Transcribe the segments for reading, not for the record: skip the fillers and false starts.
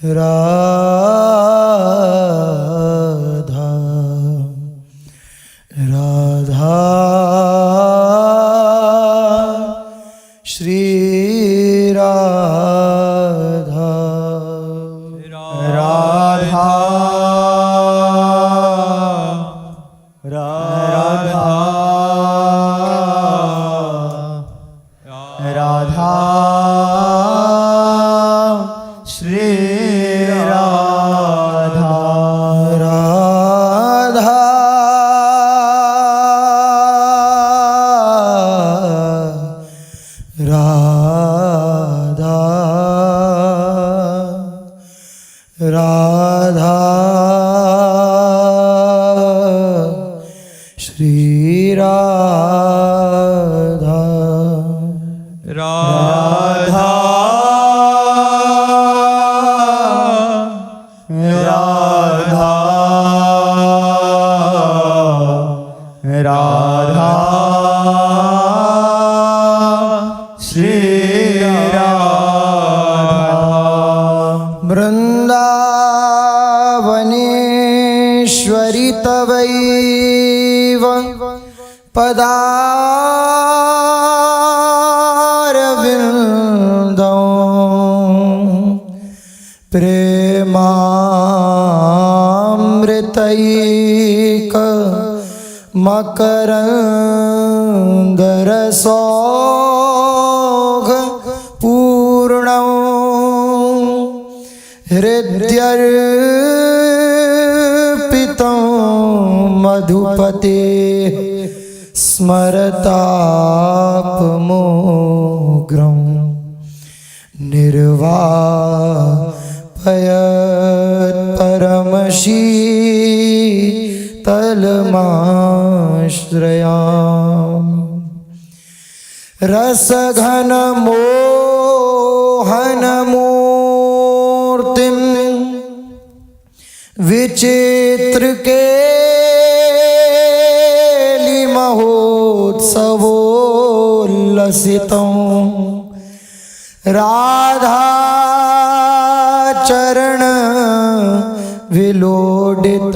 राधा राधा श्री राधा राधा राधा राधा श्री राधा राधा राधा राधा श्री राधा राधा राधा राधा श्री राधा वृन्दावनेश्वरि तवैव पदारविन्दौ प्रेमामृतैक मकरन्दरसौघ पूर्णौ हृद्यर्पितं मधुपते स्मरतापमोग्रं निर्वापयत्परमशीतलमाश्रयामि रसघनमोहनमूर्तिं विचित्रकेलिमहोत्सवोल्लसितं राधाचरण विलोडित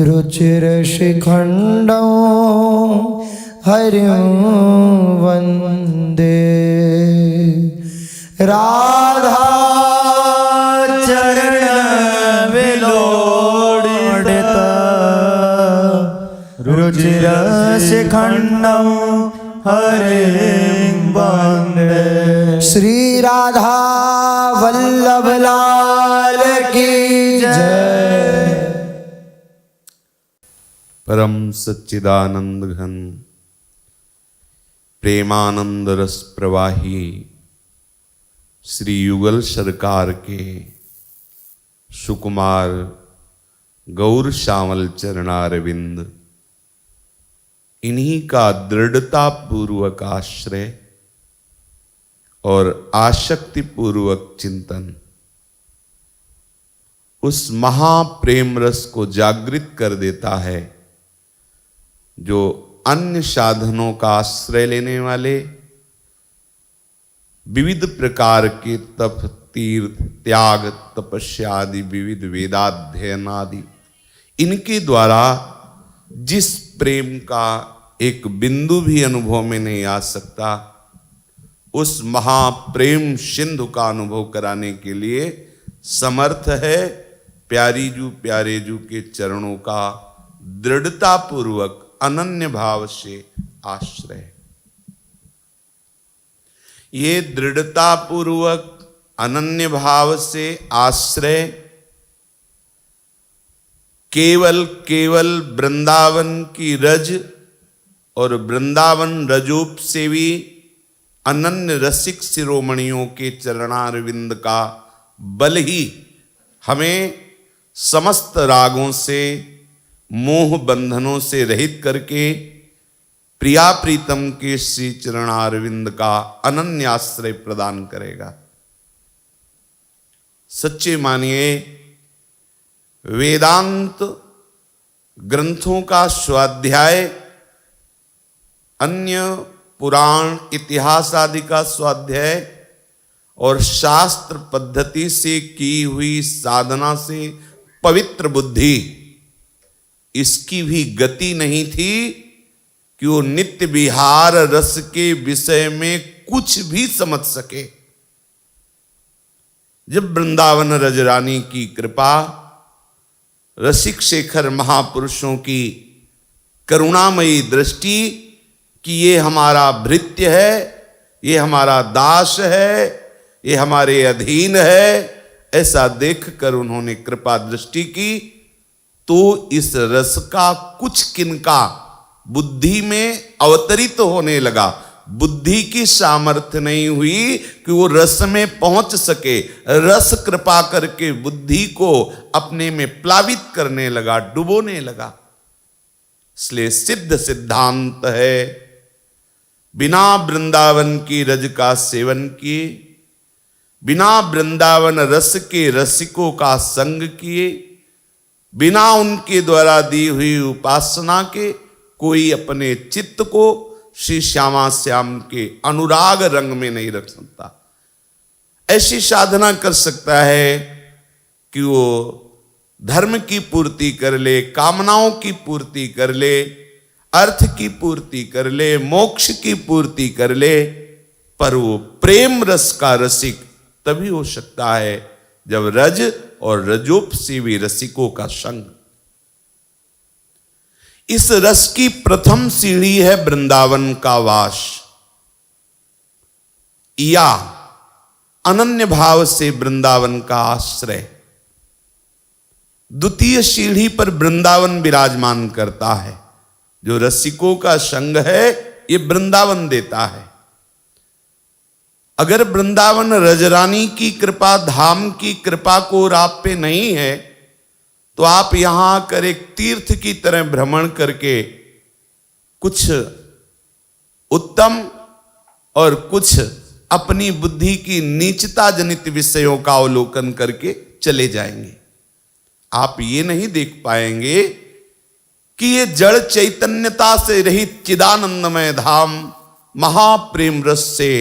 रुचिरशिखण्डं हरिं वन्दे राधा चरण विलोडित रुचिरशिखण्डं हरिं वन्दे। श्री राधा वल्लभ लाल की जय। परम सच्चिदानंद घन प्रेमानंद रस प्रवाही श्री युगल सरकार के सुकुमार गौर श्यामल चरणारविंद, इन्हीं का दृढ़ता पूर्वक आश्रय और आसक्ति पूर्वक चिंतन उस महाप्रेम रस को जागृत कर देता है जो अन्य साधनों का आश्रय लेने वाले विविध प्रकार के तप, तीर्थ, त्याग, तपस्या आदि विविध वेदाध्ययन आदि इनके द्वारा जिस प्रेम का एक बिंदु भी अनुभव में नहीं आ सकता, उस महाप्रेम सिंधु का अनुभव कराने के लिए समर्थ है प्यारी जू प्यारे जू के चरणों का दृढ़ता पूर्वक अनन्य भाव से आश्रय। ये दृढ़ता पूर्वक अनन्य भाव से आश्रय केवल वृंदावन की रज और वृंदावन रजूप से भी अनन्य रसिक शिरोमणियों के चरणारविंद का बल ही हमें समस्त रागों से, मोह बंधनों से रहित करके प्रिया प्रीतम के श्री चरणारविंद का अनन्य आश्रय प्रदान करेगा। सच्चे मानिए वेदांत ग्रंथों का स्वाध्याय, अन्य पुराण इतिहास आदि का स्वाध्याय और शास्त्र पद्धति से की हुई साधना से पवित्र बुद्धि, इसकी भी गति नहीं थी कि वो नित्य विहार रस के विषय में कुछ भी समझ सके। जब वृंदावन रजरानी की कृपा, रसिक शेखर महापुरुषों की करुणामयी दृष्टि कि ये हमारा भृत्य है, ये हमारा दास है, ये हमारे अधीन है, ऐसा देखकर उन्होंने कृपा दृष्टि की, तो इस रस का कुछ किनका बुद्धि में अवतरित होने लगा। बुद्धि की सामर्थ्य नहीं हुई कि वो रस में पहुंच सके। रस कृपा करके बुद्धि को अपने में प्लावित करने लगा, डुबोने लगा। इसलिए सिद्ध सिद्धांत है, बिना वृंदावन की रज का सेवन किए, बिना वृंदावन रस के रसिकों का संग किए, बिना उनके द्वारा दी हुई उपासना के कोई अपने चित्त को श्री श्यामा श्याम के अनुराग रंग में नहीं रख सकता। ऐसी साधना कर सकता है कि वो धर्म की पूर्ति कर ले, कामनाओं की पूर्ति कर ले, अर्थ की पूर्ति कर ले, मोक्ष की पूर्ति कर ले, पर वो प्रेम रस का रसिक तभी हो सकता है जब रज और रजोपसेवी रसिकों का संग। इस रस की प्रथम सीढ़ी है वृंदावन का वास, या अनन्य भाव से वृंदावन का आश्रय। द्वितीय सीढ़ी पर वृंदावन विराजमान करता है। जो रसिकों का संग है ये वृंदावन देता है। अगर वृंदावन रजरानी की कृपा, धाम की कृपा को आप पे नहीं है, तो आप यहां आकर एक तीर्थ की तरह भ्रमण करके कुछ उत्तम और कुछ अपनी बुद्धि की नीचता जनित विषयों का अवलोकन करके चले जाएंगे। आप ये नहीं देख पाएंगे कि ये जड़ चैतन्यता से रहित चिदानंदमय धाम महाप्रेम रस से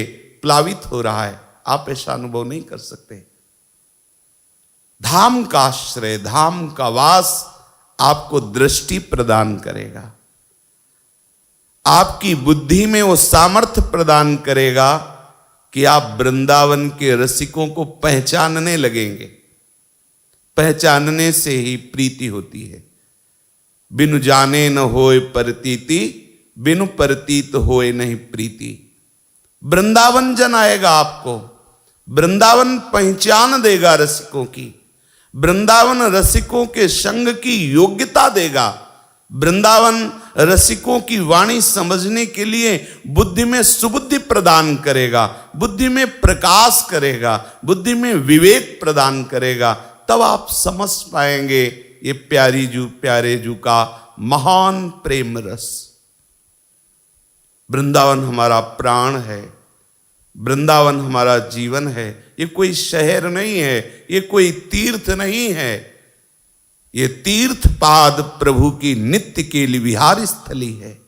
प्लावित हो रहा है। आप ऐसा अनुभव नहीं कर सकते। धाम का आश्रय, धाम का वास आपको दृष्टि प्रदान करेगा, आपकी बुद्धि में वो सामर्थ्य प्रदान करेगा कि आप वृंदावन के रसिकों को पहचानने लगेंगे। पहचानने से ही प्रीति होती है। बिनु जाने न होए प्रतीति, बिनु प्रतीत होए नहीं प्रीति। वृंदावन जन आएगा आपको, वृंदावन पहचान देगा रसिकों की, वृंदावन रसिकों के संग की योग्यता देगा, वृंदावन रसिकों की वाणी समझने के लिए बुद्धि में सुबुद्धि प्रदान करेगा, बुद्धि में प्रकाश करेगा, बुद्धि में विवेक प्रदान करेगा। तब आप समझ पाएंगे ये प्यारी जू प्यारे जू का महान प्रेम रस। वृंदावन हमारा प्राण है, वृंदावन हमारा जीवन है। ये कोई शहर नहीं है, ये कोई तीर्थ नहीं है, ये तीर्थ पाद प्रभु की नित्य के लिए विहार स्थली है।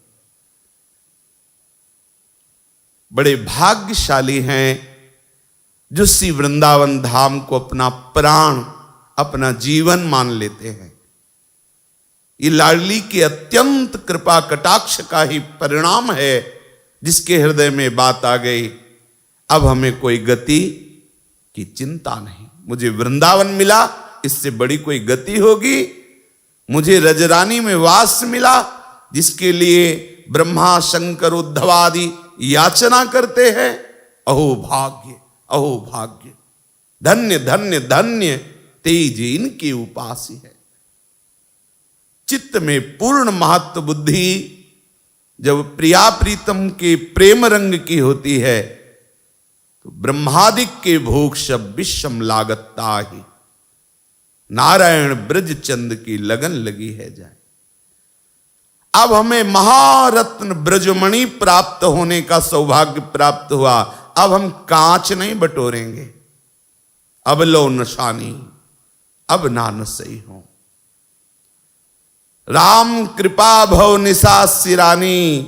बड़े भाग्यशाली हैं जो श्री वृंदावन धाम को अपना प्राण, अपना जीवन मान लेते हैं। ये लाडली की अत्यंत कृपा कटाक्ष का ही परिणाम है, जिसके हृदय में बात आ गई, अब हमें कोई गति की चिंता नहीं। मुझे वृंदावन मिला, इससे बड़ी कोई गति होगी? मुझे रजरानी में वास मिला, जिसके लिए ब्रह्मा शंकर उद्धव आदि याचना करते हैं। अहो भाग्य, अहो भाग्य, धन्य धन्य धन्य तेज इनके उपासी है। चित्त में पूर्ण महत्व बुद्धि जब प्रिया प्रीतम के प्रेम रंग की होती है, तो ब्रह्मादिक के भोग सब विषम लागता ही। नारायण ब्रज चंद की लगन लगी है जाए। अब हमें महारत्न ब्रजमणि प्राप्त होने का सौभाग्य प्राप्त हुआ। अब हम कांच नहीं बटोरेंगे। अब लो नशानी, अब नान सही हो। राम कृपा भव निशा सिरानी,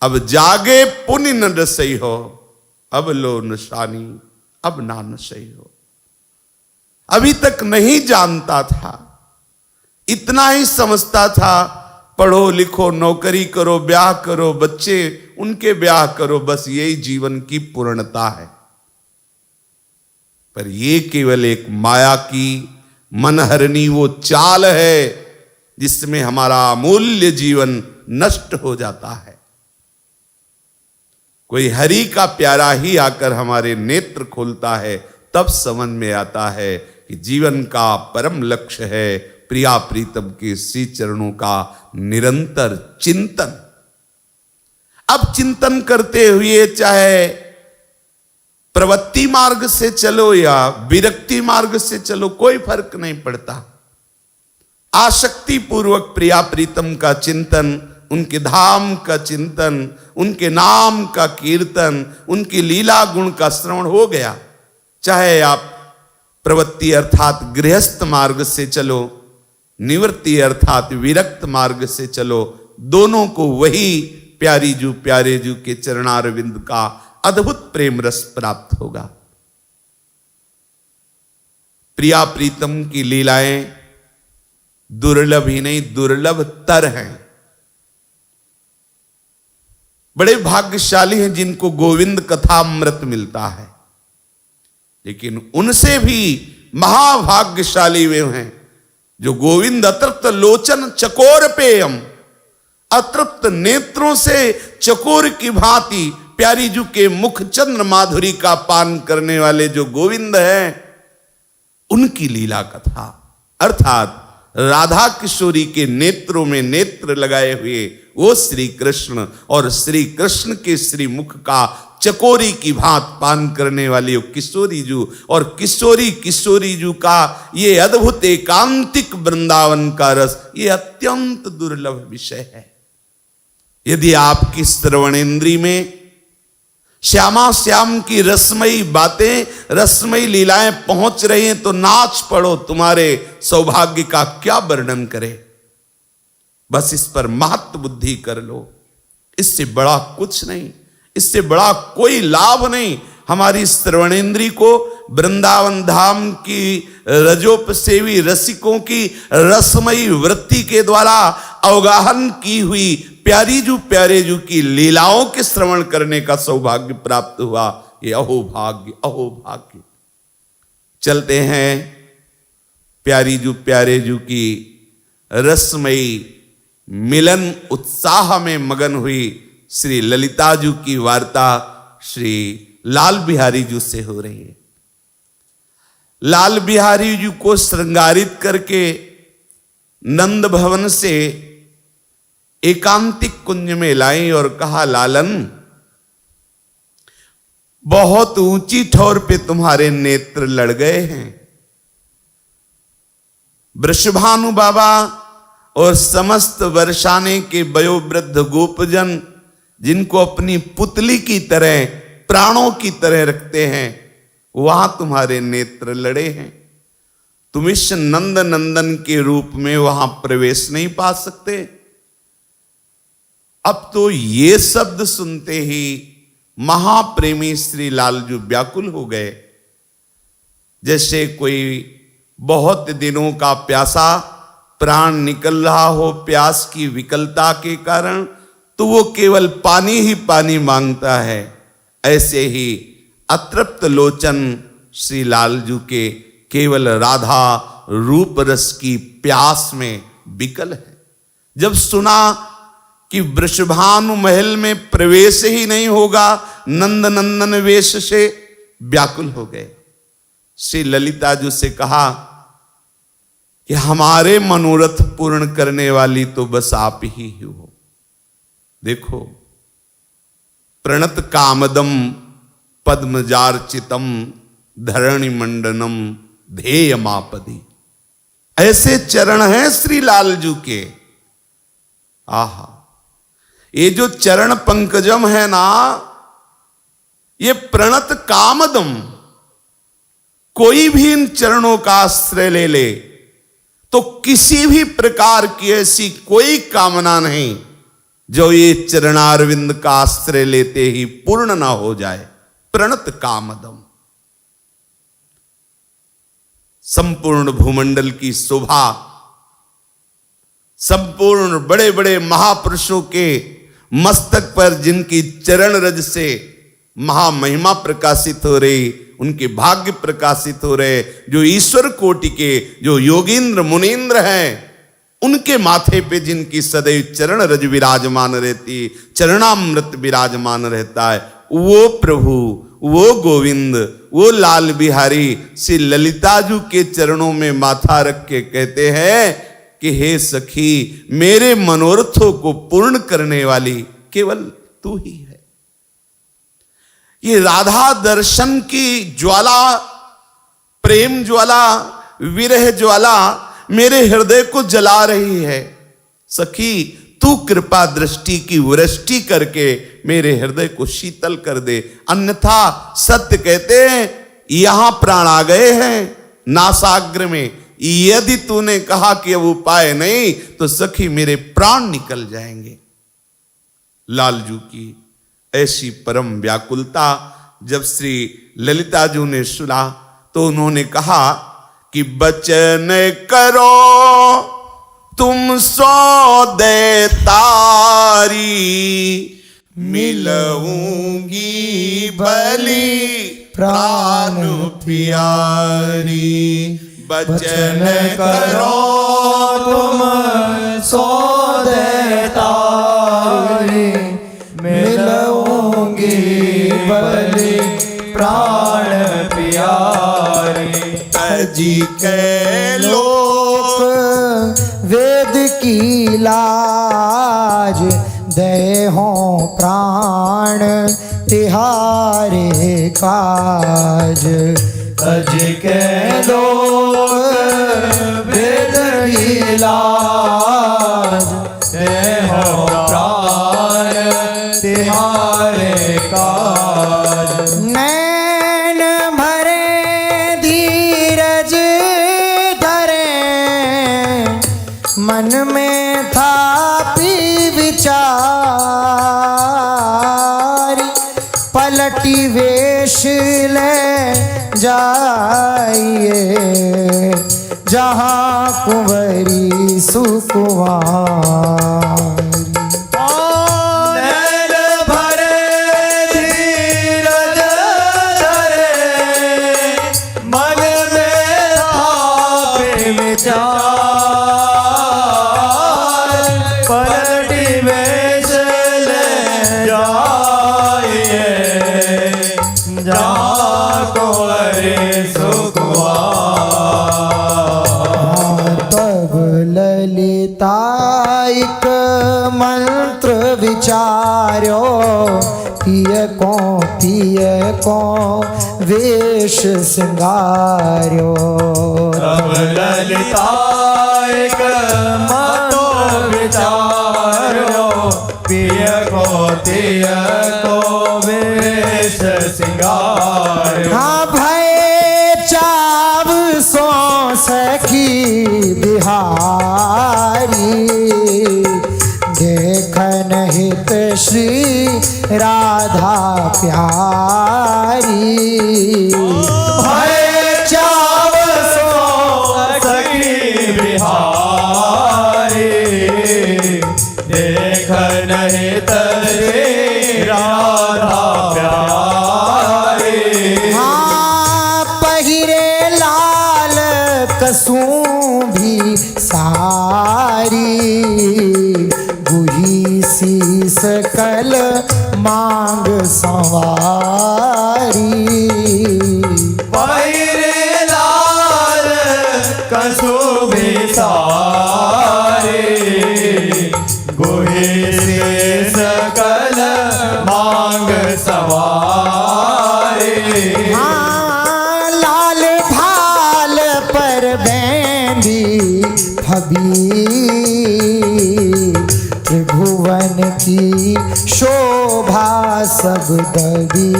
अब जागे पुण्य न सही हो। अब लो नशानी, अब नान सही हो। अभी तक नहीं जानता था, इतना ही समझता था, पढ़ो लिखो, नौकरी करो, ब्याह करो, बच्चे उनके ब्याह करो, बस यही जीवन की पूर्णता है। पर ये केवल एक माया की मनहरनी वो चाल है जिसमें हमारा अमूल्य जीवन नष्ट हो जाता है। कोई हरि का प्यारा ही आकर हमारे नेत्र खोलता है, तब समझ में आता है कि जीवन का परम लक्ष्य है प्रिया प्रीतम के श्री चरणों का निरंतर चिंतन। अब चिंतन करते हुए चाहे प्रवृत्ति मार्ग से चलो या विरक्ति मार्ग से चलो, कोई फर्क नहीं पड़ता। आसक्ति पूर्वक प्रिया प्रीतम का चिंतन, उनके धाम का चिंतन, उनके नाम का कीर्तन, उनकी लीला गुण का श्रवण हो गया। चाहे आप प्रवृत्ति अर्थात गृहस्थ मार्ग से चलो, निवृत्ति अर्थात विरक्त मार्ग से चलो, दोनों को वही प्यारे जू के चरणारविंद का अद्भुत प्रेम रस प्राप्त होगा। प्रिया प्रीतम की लीलाएं दुर्लभ ही नहीं, दुर्लभ तर हैं। बड़े भाग्यशाली हैं जिनको गोविंद कथामृत मिलता है, लेकिन उनसे भी महाभाग्यशाली वे हैं जो गोविंद अतृप्त लोचन चकोर पेयम, अतृप्त नेत्रों से चकोर की भांति प्यारी जू के मुख चंद्र माधुरी का पान करने वाले जो गोविंद हैं, उनकी लीला कथा अर्थात राधा किशोरी के नेत्रों में नेत्र लगाए हुए वो श्री कृष्ण और श्री कृष्ण के श्री मुख का चकोरी की भांत पान करने वाली किशोरी जू और किशोरी जू का ये अद्भुत एकांतिक वृंदावन का रस, ये अत्यंत दुर्लभ विषय है। यदि आपकी श्रवणेन्द्री में श्यामा श्याम की रसमयी बातें, रसमयी लीलाएं पहुंच रही हैं तो नाच पड़ो, तुम्हारे सौभाग्य का क्या वर्णन करे। बस इस पर महत्व बुद्धि कर लो, इससे बड़ा कुछ नहीं, इससे बड़ा कोई लाभ नहीं। हमारी श्रवणेन्द्री को वृंदावन धाम की रजोपसेवी रसिकों की रसमयी वृत्ति के द्वारा अवगाहन की हुई प्यारे जू की लीलाओं के श्रवण करने का सौभाग्य प्राप्त हुआ। ये अहोभाग्य अहोभाग्य। चलते हैं प्यारे जू की रसमयी मिलन उत्साह में मगन हुई श्री ललिता जू की वार्ता श्री लाल बिहारी जू से हो रही है। लाल बिहारी जू को श्रृंगारित करके नंद भवन से एकांतिक कुंज में लाई और कहा, लालन बहुत ऊंची ठोर पे तुम्हारे नेत्र लड़ गए हैं। वृषभानु बाबा और समस्त वर्षाने के वयोवृद्ध गोपजन जिनको अपनी पुतली की तरह, प्राणों की तरह रखते हैं, वहां तुम्हारे नेत्र लड़े हैं। तुम इस नंद नंदन के रूप में वहां प्रवेश नहीं पा सकते। अब तो ये शब्द सुनते ही महाप्रेमी श्री लालजू व्याकुल हो गए, जैसे कोई बहुत दिनों का प्यासा प्राण निकल रहा हो प्यास की विकलता के कारण, तो वो केवल पानी ही पानी मांगता है। ऐसे ही अतृप्त लोचन श्री लालजू के केवल राधा रूप रस की प्यास में विकल है। जब सुना कि वृषभानु महल में प्रवेश ही नहीं होगा नंद नंदन वेश से, व्याकुल हो गए। श्री ललिता जी से कहा कि हमारे मनोरथ पूर्ण करने वाली तो बस आप ही हो। देखो, प्रणत कामदम पद्मजार्चितम धरणि मंडनम ध्येयमापदी, ऐसे चरण हैं श्री लालजू के। आहा, ये जो चरण पंकजम है ना, ये प्रणत कामदम, कोई भी इन चरणों का आश्रय ले ले तो किसी भी प्रकार की ऐसी कोई कामना नहीं जो ये चरणारविंद का आश्रय लेते ही पूर्ण ना हो जाए। प्रणत कामदम, संपूर्ण भूमंडल की शोभा, संपूर्ण बड़े बड़े महापुरुषों के मस्तक पर जिनकी चरण रज से महामहिमा प्रकाशित हो रही, उनके भाग्य प्रकाशित हो रहे, जो ईश्वर कोटि के, जो योगींद्र मुनीन्द्र हैं, उनके माथे पे जिनकी सदैव चरण रज विराजमान रहती, चरणामृत विराजमान रहता है, वो प्रभु, वो गोविंद, वो लाल बिहारी श्री ललिताजू के चरणों में माथा रख के कहते हैं कि हे सखी, मेरे मनोरथों को पूर्ण करने वाली केवल तू ही है। ये राधा दर्शन की ज्वाला, प्रेम ज्वाला, विरह ज्वाला मेरे हृदय को जला रही है। सखी, तू कृपा दृष्टि की वृष्टि करके मेरे हृदय को शीतल कर दे, अन्यथा सत्य कहते हैं यहां प्राण आ गए हैं नासाग्र में, यदि तूने कहा कि अब उपाय नहीं तो सखी मेरे प्राण निकल जाएंगे। लालजू की ऐसी परम व्याकुलता जब श्री ललिताजू ने सुना तो उन्होंने कहा कि बचन करो तुम सौदे तारी, मिलूंगी बलि प्राण प्यारी। बचन करो तुम सौदे तारी, मिलूंगी बलि प्राण प्यारी। अजी के लोक वेद की लाज, दे हो प्राण तिहारे काज। अज के लोग वेद की लाज, दे हो प्राण तिहारे काज। नैन भरे धीरज धरे, मन में था पी विचार, पलटी वेश ले जाइए जहाँ कुंवरी सुकुमारी। नैन भरे धीरज धरे, मन में था विचार, पलटी वेश ले जाइए जहाँ कुंवरी सुकुमार। तब ललिताइक मंत्र विचार्यो, पिय को वेश सिंगार्यो। तब ललिता एक मतो विचारो, पिय को वेश सिंगार। हाँ भय चाव सो सखी बिहारी, देखन हित श्री राधा प्यारी। भय चाव सो सखी बिहारी, देख नहीं तरे राधा प्यारी। हाँ पहिरे लाल कसूं सारी, गुही सी सकल मांग संवारी। पहिरे लाल कसुभी सारी, गुही से सकल मांग सवारी। हाँ लाल भाल पर बैंदी फबी, त्रिभुवन की शोभा सब दबी।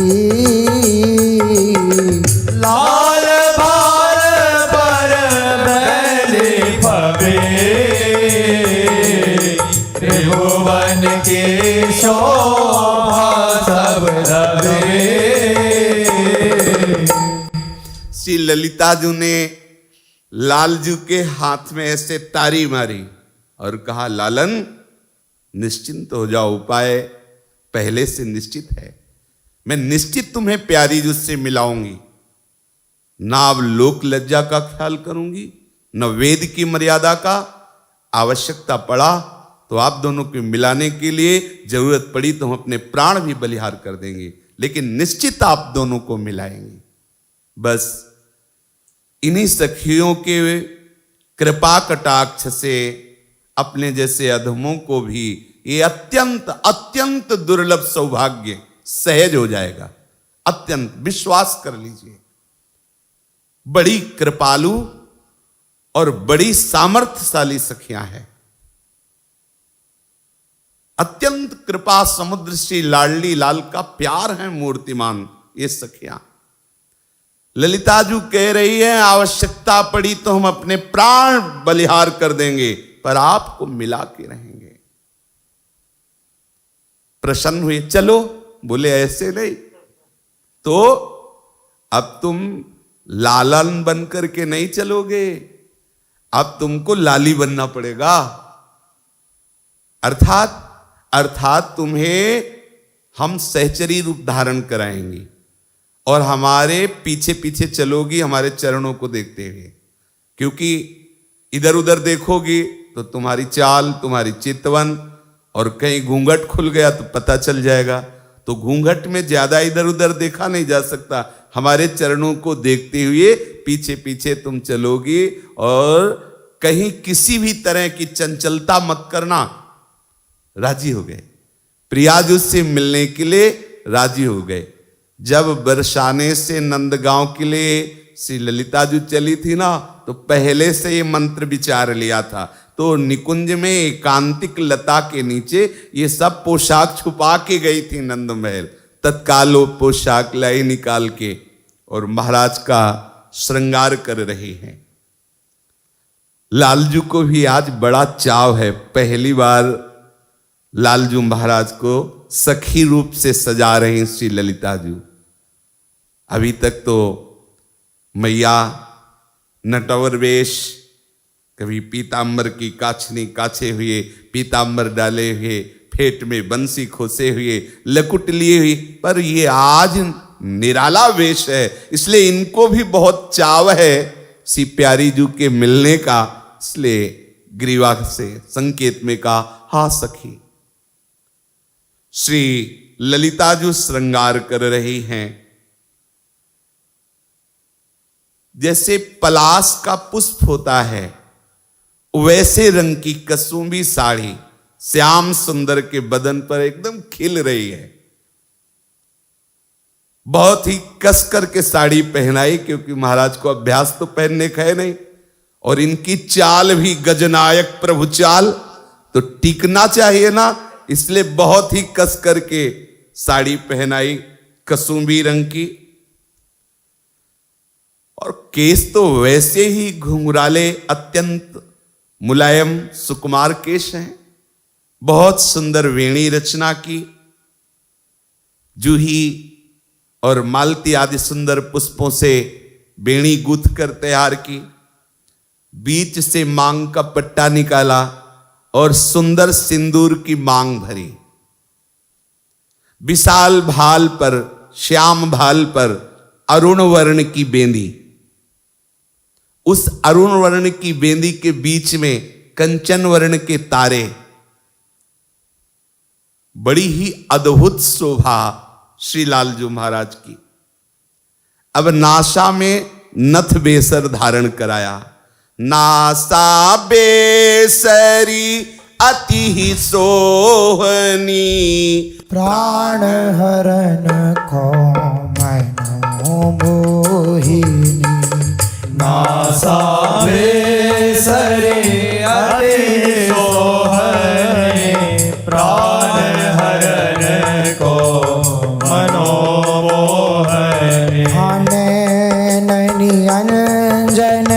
लाल भाल पर बैली फबे, त्रिभुवन की शोभा सब दबे। श्री ललिताजू ने लालजू के हाथ में ऐसे तारी मारी और कहा, लालन निश्चिंत हो जाओ, उपाय पहले से निश्चित है। मैं निश्चित तुम्हें प्यारी जू से मिलाऊंगी। ना अब लोक लज्जा का ख्याल करूंगी, न वेद की मर्यादा का। आवश्यकता पड़ा तो आप दोनों को मिलाने के लिए जरूरत पड़ी तो हम अपने प्राण भी बलिहार कर देंगे, लेकिन निश्चित आप दोनों को मिलाएंगे। बस इन्हीं सखियों के कृपा कटाक्ष से अपने जैसे अधमों को भी ये अत्यंत अत्यंत दुर्लभ सौभाग्य सहज हो जाएगा। अत्यंत विश्वास कर लीजिए। बड़ी कृपालु और बड़ी सामर्थ्यशाली सखियां हैं। अत्यंत कृपा समुद्र श्री लाडली लाल का प्यार है मूर्तिमान ये सखियां। ललिता जी कह रही है, आवश्यकता पड़ी तो हम अपने प्राण बलिहार कर देंगे, पर आपको मिला के रहेंगे। प्रसन्न हुए। चलो, बोले ऐसे नहीं तो अब तुम लालन बन करके नहीं चलोगे, अब तुमको लाली बनना पड़ेगा। अर्थात तुम्हें हम सहचरी रूप धारण कराएंगे और हमारे पीछे पीछे चलोगी, हमारे चरणों को देखते हुए। क्योंकि इधर उधर देखोगी तो तुम्हारी चाल, तुम्हारी चितवन, और कहीं घूंघट खुल गया तो पता चल जाएगा। तो घूंघट में ज्यादा इधर उधर देखा नहीं जा सकता। हमारे चरणों को देखते हुए पीछे पीछे तुम चलोगी और कहीं किसी भी तरह की चंचलता मत करना। राजी हो गए। प्रियाजू से मिलने के लिए राजी हो गए। जब बरसाने से नंदगांव के लिए श्री ललिता जी चली थी ना, तो पहले से ये मंत्र विचार लिया था। तो निकुंज में एकांतिक लता के नीचे ये सब पोशाक छुपा के गई थी नंद महल। तत्काल वो पोशाक लाई निकाल के और महाराज का श्रृंगार कर रही हैं। लालजू को भी आज बड़ा चाव है। पहली बार लालजू महाराज को सखी रूप से सजा रही श्री ललिता जी। अभी तक तो मैया नटवर वेश, कभी पीताम्बर की काछनी काछे हुए, पीताम्बर डाले हुए, फेट में बंसी खोसे हुए, लकुट लिए हुए, पर ये आज निराला वेश है। इसलिए इनको भी बहुत चाव है सी प्यारी जू के मिलने का। इसलिए ग्रीवा से संकेत में कहा, हा सखी। श्री ललिता जी श्रृंगार कर रही हैं। जैसे पलाश का पुष्प होता है वैसे रंग की कसुंबी साड़ी श्याम सुंदर के बदन पर एकदम खिल रही है। बहुत ही कस करके साड़ी पहनाई, क्योंकि महाराज को अभ्यास तो पहनने का है नहीं, और इनकी चाल भी गजनायक प्रभु चाल, तो टिकना चाहिए ना, इसलिए बहुत ही कस करके साड़ी पहनाई कसुंबी रंग की। और केस तो वैसे ही घुंघराले अत्यंत मुलायम सुकुमार केश हैं। बहुत सुंदर वेणी रचना की, जूही और मालती आदि सुंदर पुष्पों से वेणी गूंथ कर तैयार की। बीच से मांग का पट्टा निकाला और सुंदर सिंदूर की मांग भरी। विशाल भाल पर, श्याम भाल पर अरुण वर्ण की बेंदी। उस अरुण वर्ण की बेंदी के बीच में कंचन वर्ण के तारे। बड़ी ही अद्भुत शोभा श्री लालजू महाराज की। अब नासा में नथ बेसर धारण कराया। नासा बेसरी अति ही सोहनी, प्राण हरण को मनो मोहिनी। नासा बेसरे अति सोहनी, प्राण हरण को मनोमोहनी। नैनी अंजन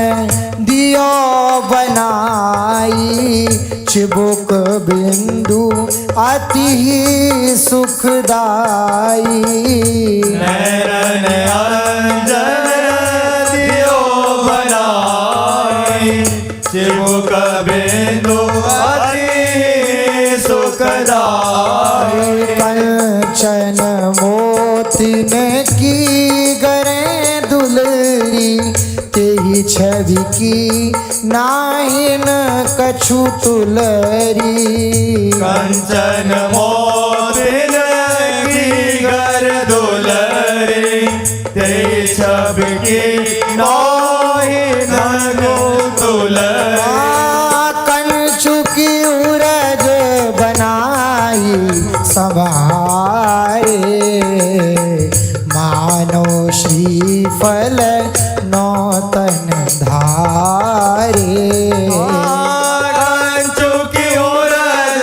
दियो बनाई, चिबुक बिंदु अति ही सुखदाई। नैन अंजन दियो बनाई, तिन की गरे दुलरी, तेहि छवि की नाहिन कछु तुलरी। कंचन मोतिन की गर दुलरी, तेई छब की नाहिन तुलरी। कंचु की उरज बनाई सवारे, मानो श्रीफल नौतन धारे। कंचु की उरज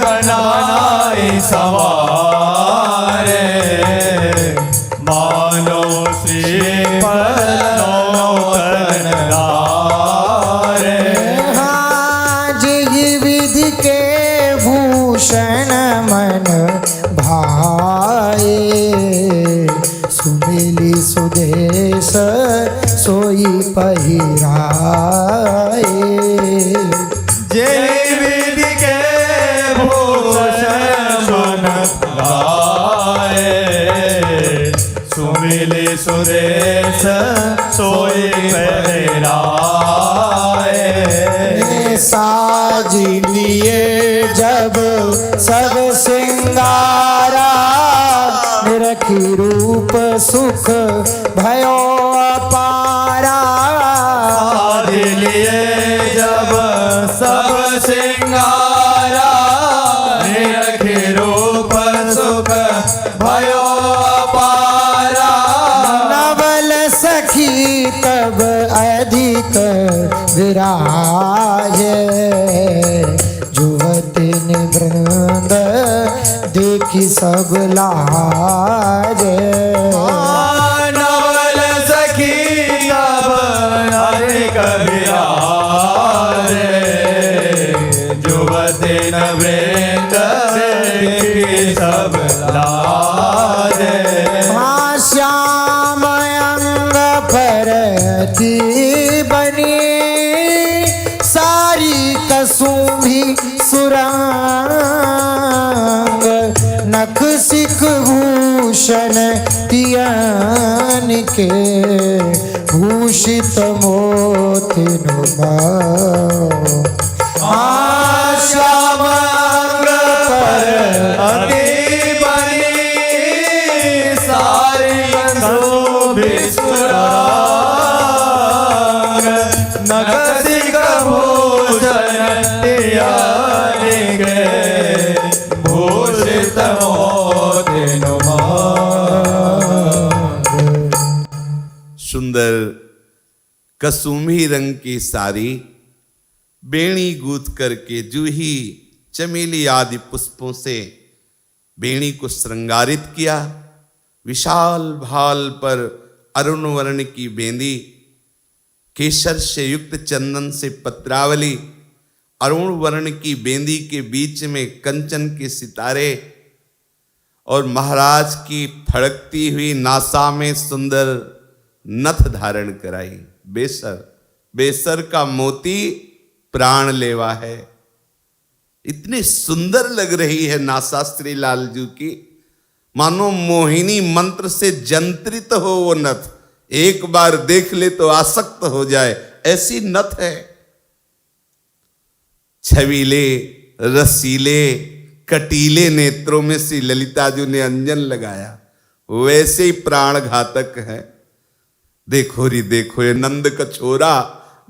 बनाई सवारे, मानो श्रीफल नौतन धारे। जिहि विधि के भूषण मन भाए, सुमिली सुदेश सोई पहिराए। जय विधि के भूषण मन गाए, सुमिले सुरेश सोई पहराए। साज लिए जब सब सिंगारा, निरखी रूप सुख भयो अपारा। साज लिए जब सब सिंगारा, निरखी रूप सुख भयो अपारा। नवल सखी तब अधिक विराजे, जुवतिन वृंद देखी सब लाजे। नवल सखी तब अधिक विराजे, जुवतिन वृंद देखी सब लाजे। श्याम अंग परती बनी, सारी कसुंभी सुरंग। नख सिख भूषण तियन के, भूषित मोतिनु श्याम अंग पर अति बनी, सारी शोभि सुरंग। नख सिख भूषण तियन के, भूषित मोतिनु सुंदर कसुमी रंग की साड़ी, बेणी गूंथ करके जूही चमेली आदि पुष्पों से बेणी को श्रृंगारित किया। विशाल भाल पर अरुण वर्ण की बेंदी, केसर से युक्त चंदन से पत्रावली, अरुण वर्ण की बेंदी के बीच में कंचन के सितारे और महाराज की फड़कती हुई नासा में सुंदर नथ धारण कराई। बेसर, बेसर का मोती प्राण लेवा है। इतनी सुंदर लग रही है नासा श्री लालजू की, मानो मोहिनी मंत्र से जंत्रित हो वो नथ। एक बार देख ले तो आसक्त हो जाए, ऐसी नथ है। छबीले रसीले कटीले नेत्रों में श्री ललिता जी ने अंजन लगाया, वैसे ही प्राण घातक है। देखो री देखो, ये नंद का छोरा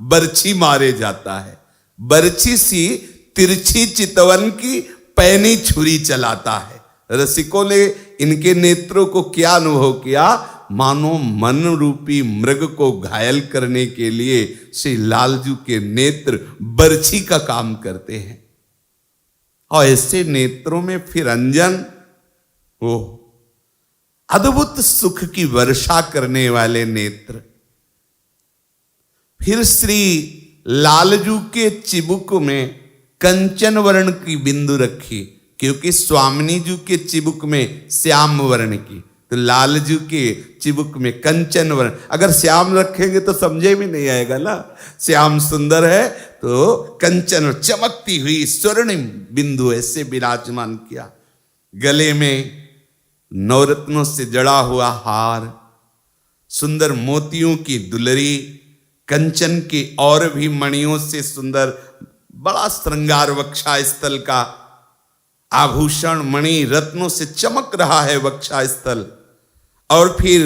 बरछी मारे जाता है, बरछी सी तिरछी चितवन की पैनी छुरी चलाता है। रसिकों ने इनके नेत्रों को क्या अनुभव किया, मानो मन रूपी मृग को घायल करने के लिए श्री लालजू के नेत्र बरछी का काम करते हैं। और ऐसे नेत्रों में फिर अंजन, वो अद्भुत सुख की वर्षा करने वाले नेत्र। फिर श्री लालजू के चिबुक में कंचन वर्ण की बिंदु रखी, क्योंकि स्वामिनी जी के चिबुक में श्याम वर्ण की, तो लालजू के चिबुक में कंचन वर्ण। अगर श्याम रखेंगे तो समझे भी नहीं आएगा ना, श्याम सुंदर है तो कंचन चमकती हुई स्वर्णिम बिंदु ऐसे विराजमान किया। गले में नवरत्नों से जड़ा हुआ हार, सुंदर मोतियों की दुलरी, कंचन के और भी मणियों से सुंदर बड़ा श्रृंगार वक्षा स्थल का, आभूषण मणि रत्नों से चमक रहा है वक्षा स्थल। और फिर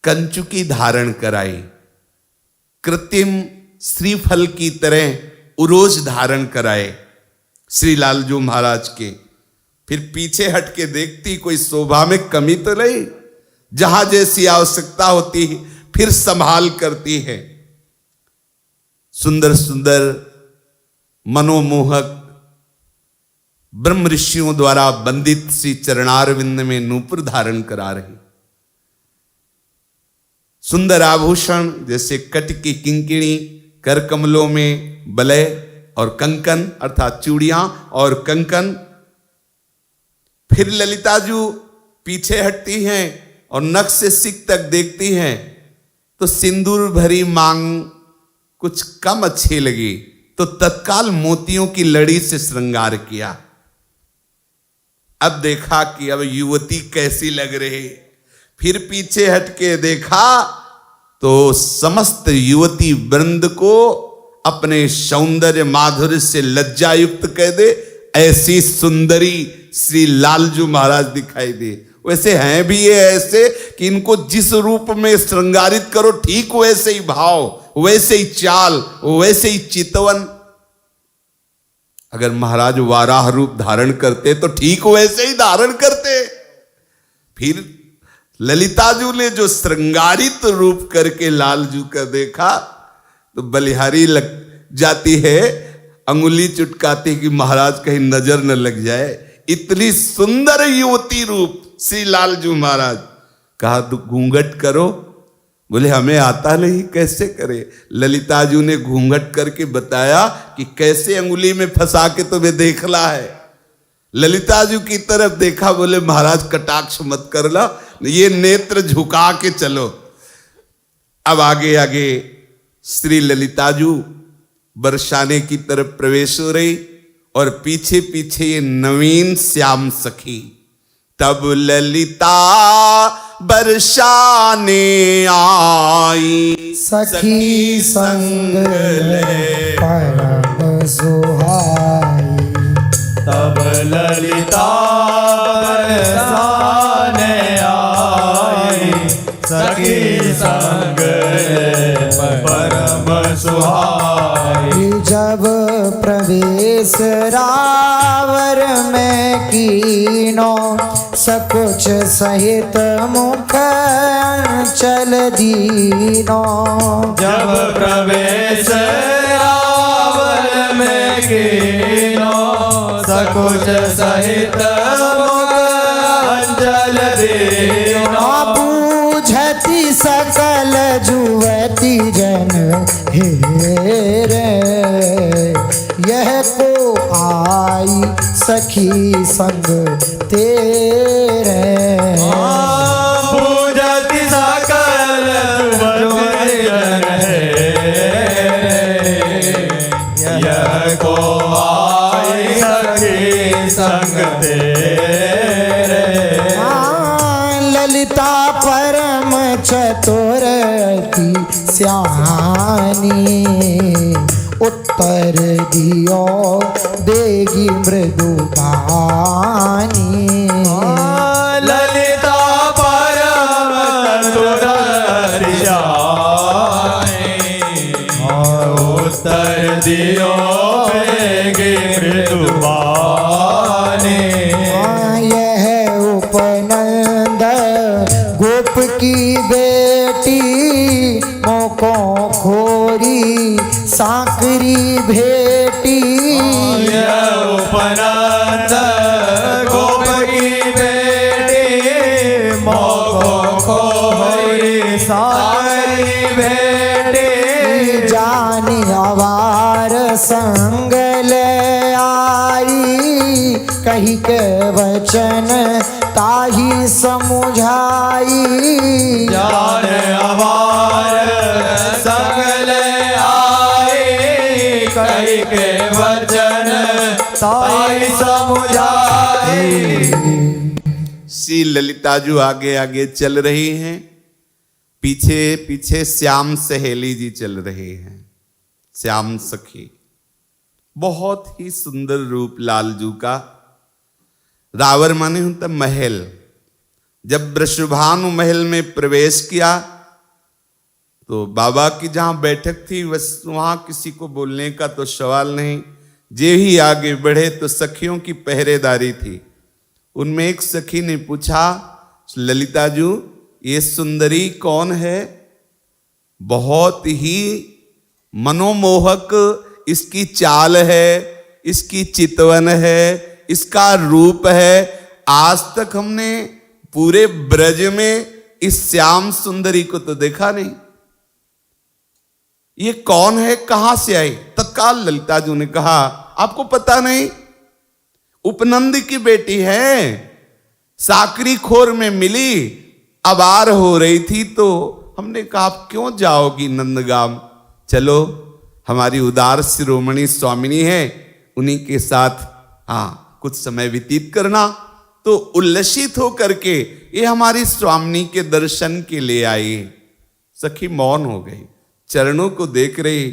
कंचुकी धारण कराई, कृत्रिम श्रीफल की तरह उरोज धारण कराए श्री लालजू महाराज के। फिर पीछे हट के देखती कोई शोभा में कमी तो नहीं, जहां जैसी आवश्यकता होती है फिर संभाल करती है। सुंदर सुंदर मनोमोहक ब्रह्म ऋषियों द्वारा वंदित श्री चरणारविंद में नूपुर धारण करा रही, सुंदर आभूषण जैसे कट की किंकिणी, कर कमलों में बलय और कंकन अर्थात चूड़ियां और कंकन। फिर ललिताजू पीछे हटती हैं और नख से सिक तक देखती हैं तो सिंदूर भरी मांग कुछ कम अच्छी लगी, तो तत्काल मोतियों की लड़ी से श्रृंगार किया। अब देखा कि अब युवती कैसी लग रही, फिर पीछे हटके देखा तो समस्त युवती वृंद को अपने सौंदर्य माधुर्य से लज्जायुक्त कह दे, ऐसी सुंदरी श्री लालजू महाराज दिखाई दे। वैसे हैं भी ये ऐसे कि इनको जिस रूप में श्रृंगारित करो ठीक वैसे ही भाव, वैसे ही चाल, वैसे ही चितवन। अगर महाराज वाराह रूप धारण करते तो ठीक वैसे ही धारण करते। फिर ललिताजू ने जो श्रृंगारित रूप करके लालजू का देखा तो बलिहारी लग जाती है, अंगुली चुटकाती कि महाराज कहीं नजर न लग जाए। इतनी सुंदर युवती रूप श्री लालजू महाराज। कहा तो घूंघट करो, बोले हमें आता नहीं, कैसे करे। ललिताजू ने घूंघट करके बताया कि कैसे अंगुली में फंसा के तुम्हें देखला है। ललिताजू की तरफ देखा, बोले महाराज कटाक्ष मत करना, ये नेत्र झुका के चलो। अब आगे आगे श्री ललिताजू बरसाने की तरफ प्रवेश हो रही और पीछे पीछे ये नवीन श्याम सखी। तब ललिता बरसाने आई, सखी संग परम सुहाई। तब ललिता बरसाने आई, सखी संग परम सुहाई। जब प्रवेश रावर में कीनो, सकुच सहित मुख चल दीनो। जब प्रवेश रावण में कीनो, सकुच सहित मुख अंचल दीनो। बूझती सकल जुवती जन हेरे, यह को आई सखी संग तेरे। पूजति सकल जुवती जन हेरे, यह को आई सखी संग तेरे। ललिता परम चतुरती स्यानी, उत्तर दियो देगी मृदु बानी। ललिता परम चतुरती स्यानी, उत्तर दियो देगी मृदु बानी। यह उपनंद गोप की बेटी, मोको खोरी सांकरी भेटी। उपनंद गोप की बेटी, मोको खोरी सांकरी भेटी। जानी अवार संग ले आई, कही के वचन ताही समुझाई। जान अवार संग ले आई, कही के वचन ताई समुझाई। श्री ललिताजू आगे आगे चल रही हैं, पीछे पीछे श्याम सहेली जी चल रहे हैं, श्याम सखी। बहुत ही सुंदर रूप लालजू का। रावर माने होता महल। जब वृषभानु महल में प्रवेश किया तो बाबा की जहां बैठक थी वहां किसी को बोलने का तो सवाल नहीं। जे ही आगे बढ़े तो सखियों की पहरेदारी थी। उनमें एक सखी ने पूछा, ललिताजू ये सुंदरी कौन है? बहुत ही मनोमोहक इसकी चाल है, इसकी चितवन है, इसका रूप है। आज तक हमने पूरे ब्रज में इस श्याम सुंदरी को तो देखा नहीं। ये कौन है, कहां से आई? तत्काल ललिताजू ने कहा, आपको पता नहीं? उपनंद की बेटी है, साकरी खोर में मिली, अबार हो रही थी तो हमने कहा आप क्यों जाओगी नंदगाम, चलो हमारी उदार शिरोमणि स्वामिनी है, उन्हीं के साथ कुछ समय व्यतीत करना। तो उल्लसित होकर के ये हमारी स्वामिनी के दर्शन के लिए आई। सखी मौन हो गई, चरणों को देख रही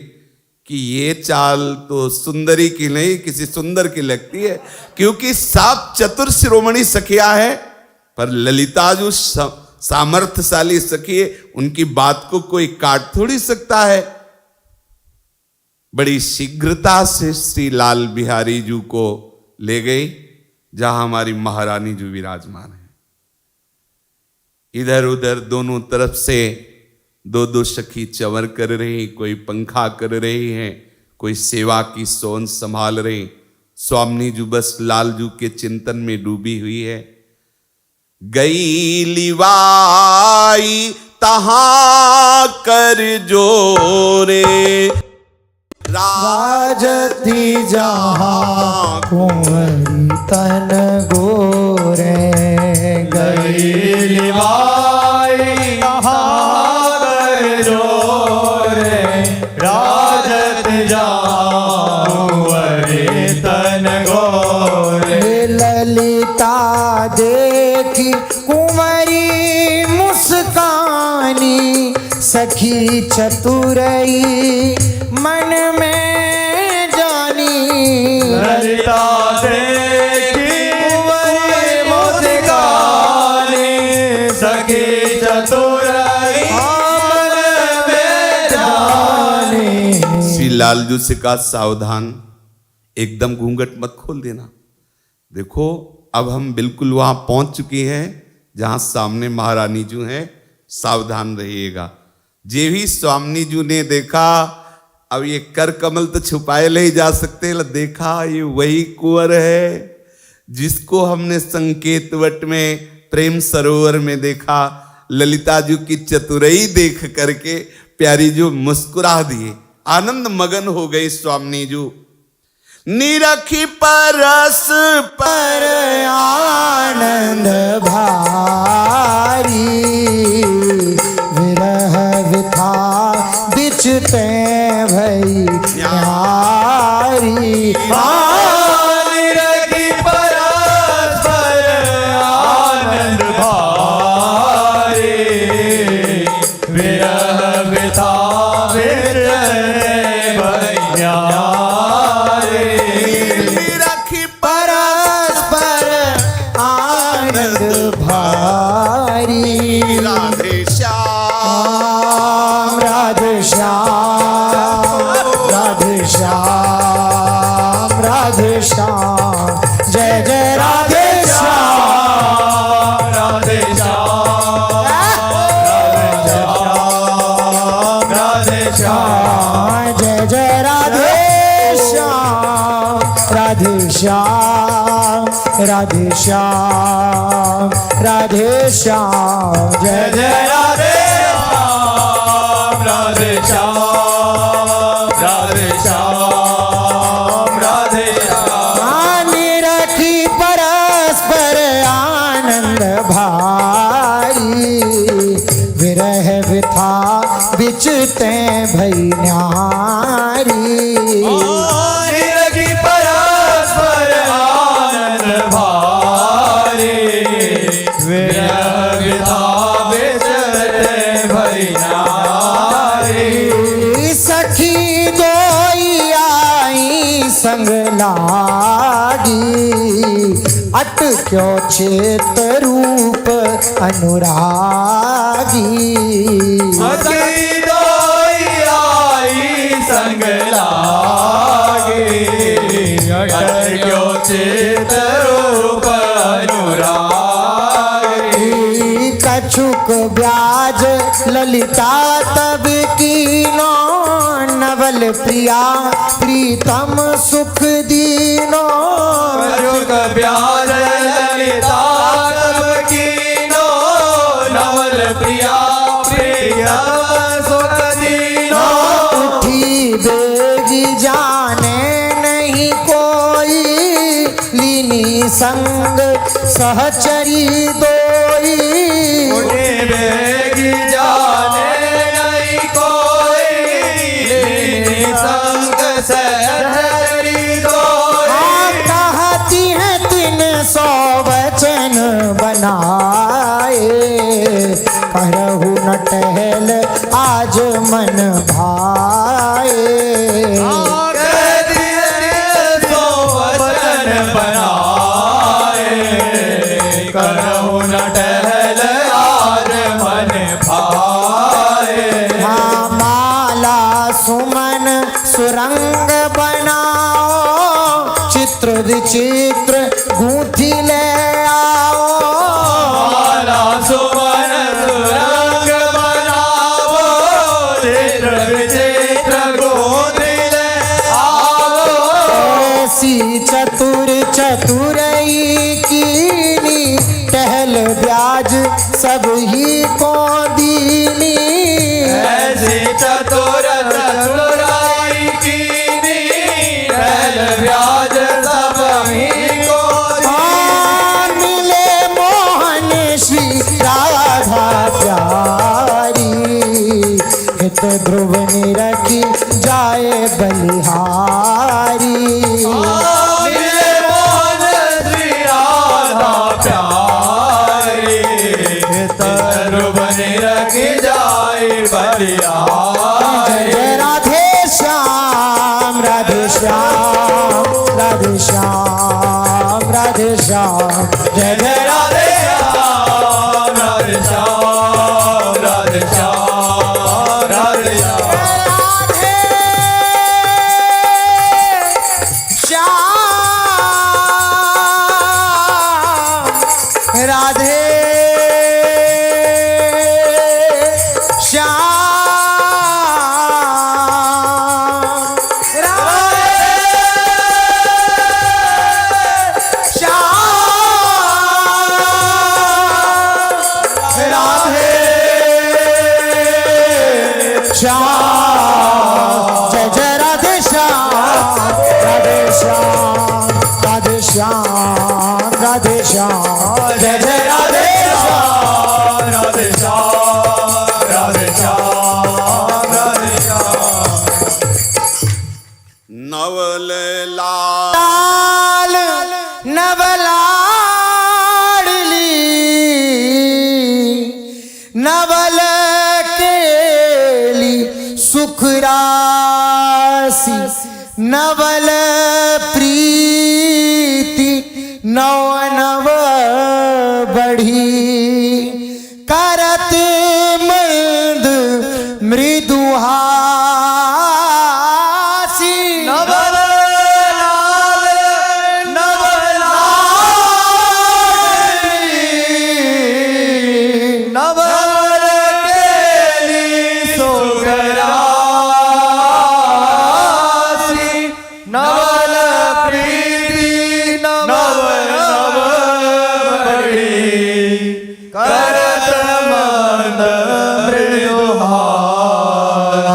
कि ये चाल तो सुंदरी की नहीं किसी सुंदर की लगती है, क्योंकि सब चतुर शिरोमणि सखिया है, पर ललिताजू सामर्थ्यशाली सखी है, उनकी बात को कोई काट थोड़ी सकता है। बड़ी शीघ्रता से श्री लाल बिहारी जू को ले गई जहां हमारी महारानी जू विराजमान है। इधर उधर दोनों तरफ से दो दो सखी चंवर कर रही, कोई पंखा कर रही है, कोई सेवा की सोन संभाल रही। स्वामिनी जू बस लालजू के चिंतन में डूबी हुई है। गई लिवाई तहां कर जोरे, राजती जहाँ कुंवरी तन गोरे। गई लिवाई तहां कर जोरे, राजत कुंवरी तन गोरे। ललिता देखी कुंवरी मुस्कानी, सखी चतुरई मन में जानी। ललिता देखी कुंवरी मुस्कानी, सखी चतुरई मन में जानी। श्री लालजू से कहा, सावधान, एकदम घूंघट मत खोल देना। देखो अब हम बिल्कुल वहां पहुंच चुके हैं जहां सामने महारानी जू हैं, सावधान रहिएगा। जे भी स्वामिनी जू ने देखा, अब ये कर कमल तो छुपाए ले जा सकते, देखा ये वही कुंवर है जिसको हमने संकेतवट में प्रेम सरोवर में देखा। ललिता जू की चतुरई देख करके प्यारी जू मुस्कुरा दिए, आनंद मगन हो गई स्वामिनी जू। निरखी परस पर आनंद भारी, विरह विथा बिचते भई न्यारी। निरखी परस्पर आनंद भारी, विरह विथा बिचते भई न्यारी। निरखी परस्पर आनंद भारी। राधे श्याम, राधे श्याम, राधे श्याम, राधे श्याम, जय जय राधे श्याम। राधे श्याम, राधे श्याम, जय जय राधे श्याम, राधे श्याम, राधे श्याम, राधे श्याम, जय जय राधे श्याम, राधे श्याम, राधे श्याम, राधे श्याम। निरखी परस्पर आनंद भारी, विरह विथा बिचते भई न्यारी। निरखी परस्पर आनंद भारी, क्यों चेत रूप अनुरागी। सखी दोई आई संग लागे, क्यों चित रूप अनुरागी। कछुक ब्याज ललिता तब कीनो, नवल प्रिया प्रीतम सुख दीनो। कछुक ब्याज ललिता तब कीनो, नवल प्रिया प्रियम सुख दीनो। उठी बेगी जाने नहीं कोई, लीनी संग सहचरी दोई। उठी बेगी जाने नहीं कोई, लीनी संग सहचरी दोई। कहती है 300 वचन बनाए, करहु न टहल आज मन भाए। करहु न टहल आज मन भाए। हाँ, माला सुमन सुरंग बनाओ, चित्र विचित्र गूंथी ले आओ। माला सुमन सुरंग बनावो, चित्र विचित्र गोदी ले आओ। ऐसी चतुर चतुरई कीनी, टहल ब्याज सब ही को दीनी। ऐसी चतुर चतुराई कीनी, टहल ब्याज सब ही को दीनी। मिले मोहन श्री राधा प्यारी, हित ध्रुव निरखी जाए बलिहारी। मिले मोहन श्री राधा प्यारी, ध्रुव निरखी जाए बलिहारी। जय राधे श्याम राधे श्याम राधे श्याम राधे श्याम। जय जय राधे श्याम राधे श्याम राधे श्याम राधे श्याम। राधे श्याम श्याम। जय जय राधे श्याम राधे श्याम राधे श्याम राधे श्याम। जय जय राधे श्याम राधे श्याम राधे श्याम राधे श्याम। नवल लाल नवलाडली, नवल केली सुख राशि, नवल प्रीति नव नव बढ़ी। करत मंद मृदुहासी, नवल लाल नवलाडली, नवल केली सुख राशि, नवल प्रीति नव नव बढ़ी। करत मंद मृदुहासी।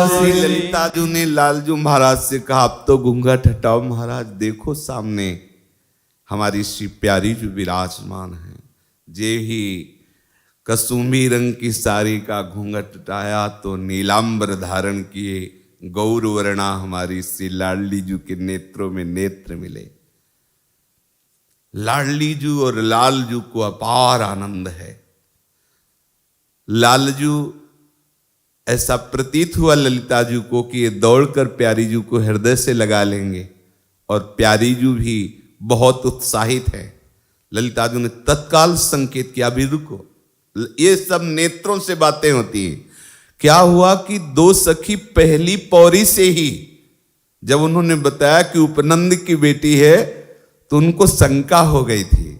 श्री ललिताजू ने लालजू महाराज से कहा, अब तो घूंघट हटाओ महाराज, देखो सामने हमारी श्री प्यारी जो विराजमान है। जे ही कसुम्भी रंग की साड़ी का घूंघट हटाया तो नीलांबर धारण किए गौर वर्णा हमारी श्री लाडली जू के नेत्रों में नेत्र मिले। लाडली जू और लालजू को अपार आनंद है। लालजू ऐसा प्रतीत हुआ ललिता जी को कि ये दौड़कर प्यारी जी को हृदय से लगा लेंगे, और प्यारी जी भी बहुत उत्साहित है। ललिता जी ने तत्काल संकेत किया, अभी रुको, ये सब नेत्रों से बातें होती हैं। क्या हुआ कि दो सखी पहली पौड़ी से ही जब उन्होंने बताया कि उपनंद की बेटी है, तो उनको शंका हो गई थी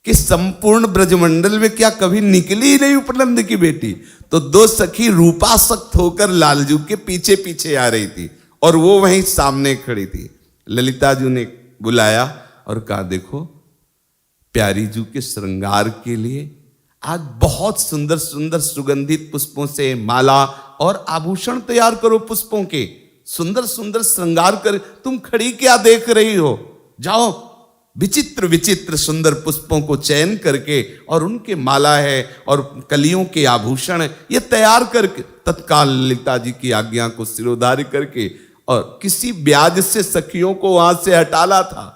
कि संपूर्ण ब्रजमंडल में क्या कभी निकली ही नहीं उपनंद की बेटी। तो दो सखी रूपासक्त होकर लालजू के पीछे पीछे आ रही थी और वो वहीं सामने खड़ी थी। ललिता जी ने बुलाया और कहा, देखो प्यारी जू के श्रृंगार के लिए आज बहुत सुंदर सुंदर सुगंधित पुष्पों से माला और आभूषण तैयार करो, पुष्पों के सुंदर सुंदर श्रृंगार कर। तुम खड़ी क्या देख रही हो, जाओ विचित्र विचित्र सुंदर पुष्पों को चयन करके और उनके माला है और कलियों के आभूषण है, ये तैयार करके। तत्काल ललिता जी की आज्ञा को सिरोधार्य करके और किसी ब्याज से सखियों को वहां से हटाला था।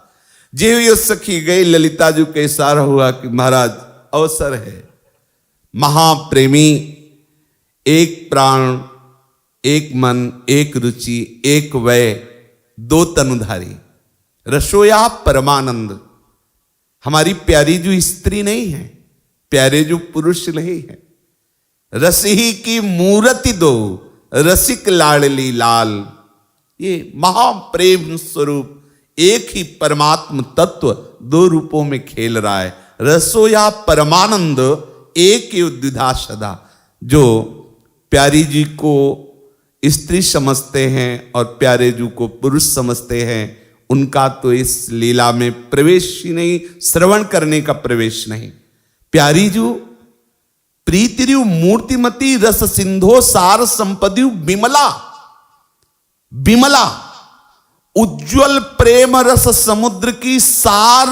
जे हुई सखी गई, ललिता जी का इशारा हुआ कि महाराज अवसर है, महाप्रेमी, एक प्राण, एक मन, एक रुचि, एक वय, दो तनुधारी, रसोया परमानंद। हमारी प्यारी जो स्त्री नहीं है, प्यारे जो पुरुष नहीं है, रस ही की मूर्ति दो, रसिक लाडली लाल। ये महाप्रेम स्वरूप एक ही परमात्म तत्व दो रूपों में खेल रहा है। रसोया परमानंद एक ही द्विधा सदा। जो प्यारी जी को स्त्री समझते हैं और प्यारे जी को पुरुष समझते हैं, उनका तो इस लीला में प्रवेश ही नहीं, श्रवण करने का प्रवेश नहीं। प्यारी जू प्रीतिरु मूर्तिमती रस सिंधो सार संपदि विमला, विमला उज्जवल प्रेम रस समुद्र की सार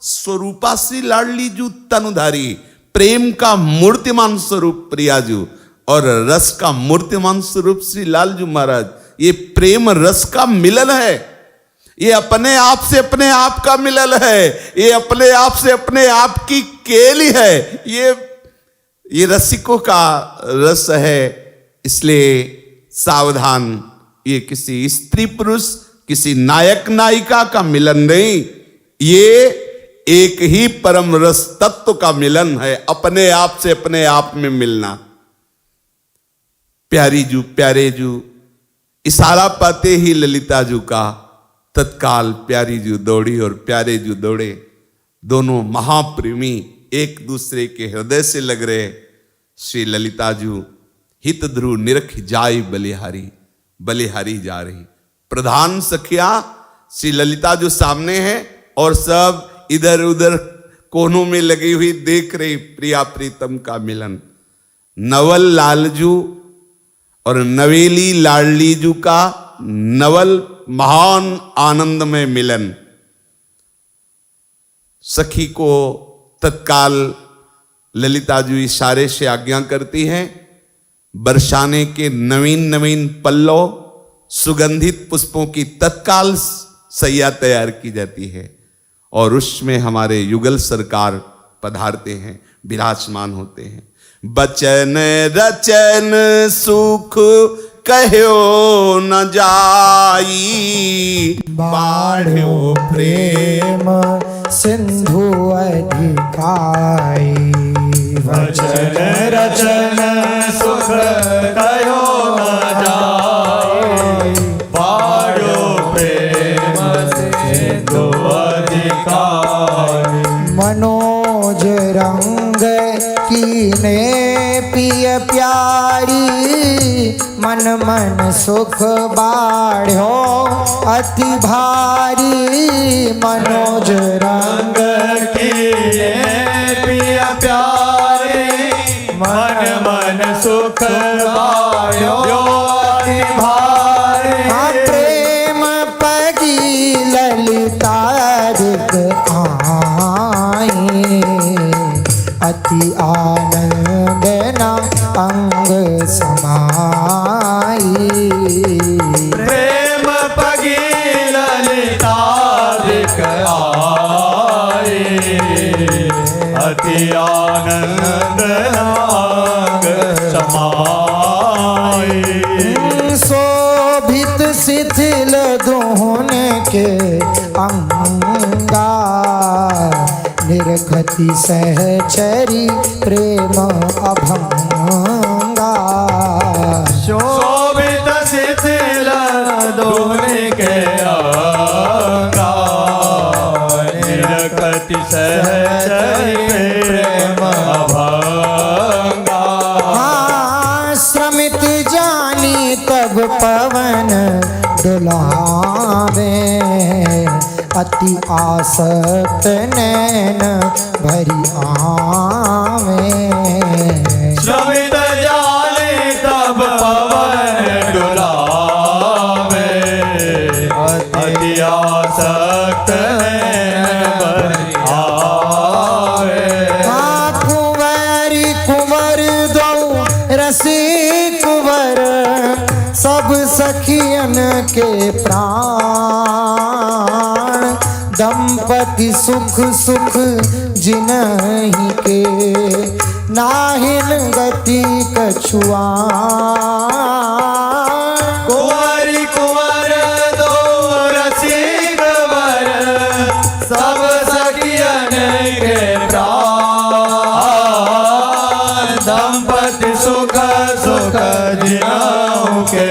स्वरूपा श्री लाडली जू तनुधारी। प्रेम का मूर्तिमान स्वरूप प्रियाजू और रस का मूर्तिमान स्वरूप श्री लालजू महाराज। ये प्रेम रस का मिलन है, ये अपने आप से अपने आप का मिलन है, ये अपने आप से अपने आप की केली है, ये रसिकों का रस है। इसलिए सावधान, ये किसी स्त्री पुरुष, किसी नायक नायिका का मिलन नहीं, ये एक ही परम रस तत्व का मिलन है, अपने आप से अपने आप में मिलना। प्यारी जू, प्यारे जू, इशारा पाते ही ललिता जू का तत्काल प्यारी जू दौड़ी और प्यारे जू दौड़े। दोनों महाप्रेमी एक दूसरे के हृदय से लग रहे। श्री ललिता जू हित ध्रुव निरख जाय बलिहारी, बलिहारी जा रही। प्रधान सखिया श्री ललिता जो सामने है और सब इधर उधर कोनों में लगी हुई देख रही प्रिया प्रीतम का मिलन। नवल लालजू और नवेली लाडली जू का नवल महान आनंद में मिलन। सखी को तत्काल ललिता जी इशारे से आज्ञा करती हैं, बरसाने के नवीन नवीन पल्लव सुगंधित पुष्पों की तत्काल सैया तैयार की जाती है और उसमें हमारे युगल सरकार पधारते हैं, विराजमान होते हैं। बचन रचन सुख कहो न जाई, बाढ़ो प्रेम सिंधु अधिकाई। वचन रचन सुख कहो न जाए, बाढ़ो प्रेम सिंधु अधिकाई। मनोज रंग कीने पिय प्यारी, मन मन सुख बाढ़ो अति भारी। मनोज रंग कीने पिया प्यारे, मन मन सुख बाढ़ो अति भारी। प्रेम पगी ललिता रिक आई, अति आनंद न अंग समाई। प्रेम पगी ललिता दिख आए, अति आनंद नाग समाए। शोभित शिथिल दुहन के अंगा, निरखति सहचरी प्रेम अभंगा। शोभित शिथिल दोने के अंगा, निरखति सहचरी प्रेम अभंगा। श्रमित जानी तब पवन डुलावे, अति आसक्त नैन भरी आवे। श्रमित जाने तब पवन डुलावे, अति आसक्त नैन भरी आवे। कुंवरी कुंवर दो रसिक वर, सब सखियन के प्राण। दंपति सुख सुख जिनहि के, नाहिन गति कछुआ। कुंवरी कुंवर दो रसिक वर, सब सखियन के प्राण। दंपति सुख सुख जिनहु के,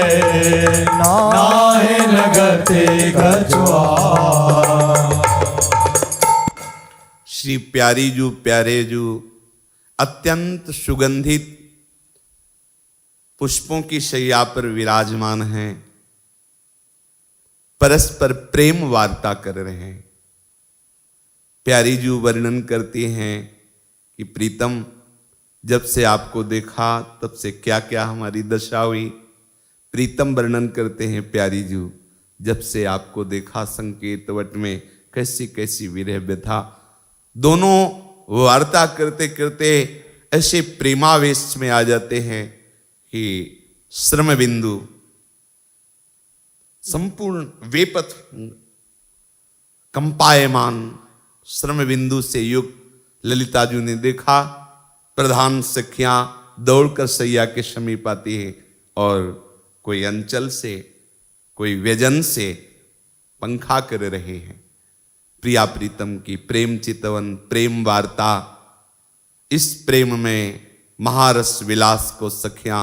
नाहिन गति कछुआ। श्री प्यारीजू प्यारेजू अत्यंत सुगंधित पुष्पों की शैया पर विराजमान हैं, परस्पर प्रेम वार्ता कर रहे हैं। प्यारीजू वर्णन करती हैं कि प्रीतम, जब से आपको देखा तब से क्या क्या हमारी दशा हुई। प्रीतम वर्णन करते हैं प्यारीजू, जब से आपको देखा संकेत वट में कैसी कैसी विरह व्यथा। दोनों वार्ता करते करते ऐसे प्रेमावेश में आ जाते हैं कि श्रम बिंदु संपूर्ण वेपथ कंपायमान श्रम बिंदु से युक्त ललिताजू ने देखा। प्रधान सखियां दौड़कर सैया के समीप आती है और कोई अंचल से कोई व्यजन से पंखा कर रहे हैं। प्रिया प्रीतम की प्रेम चितवन प्रेम वार्ता, इस प्रेम में महारस विलास को सखियां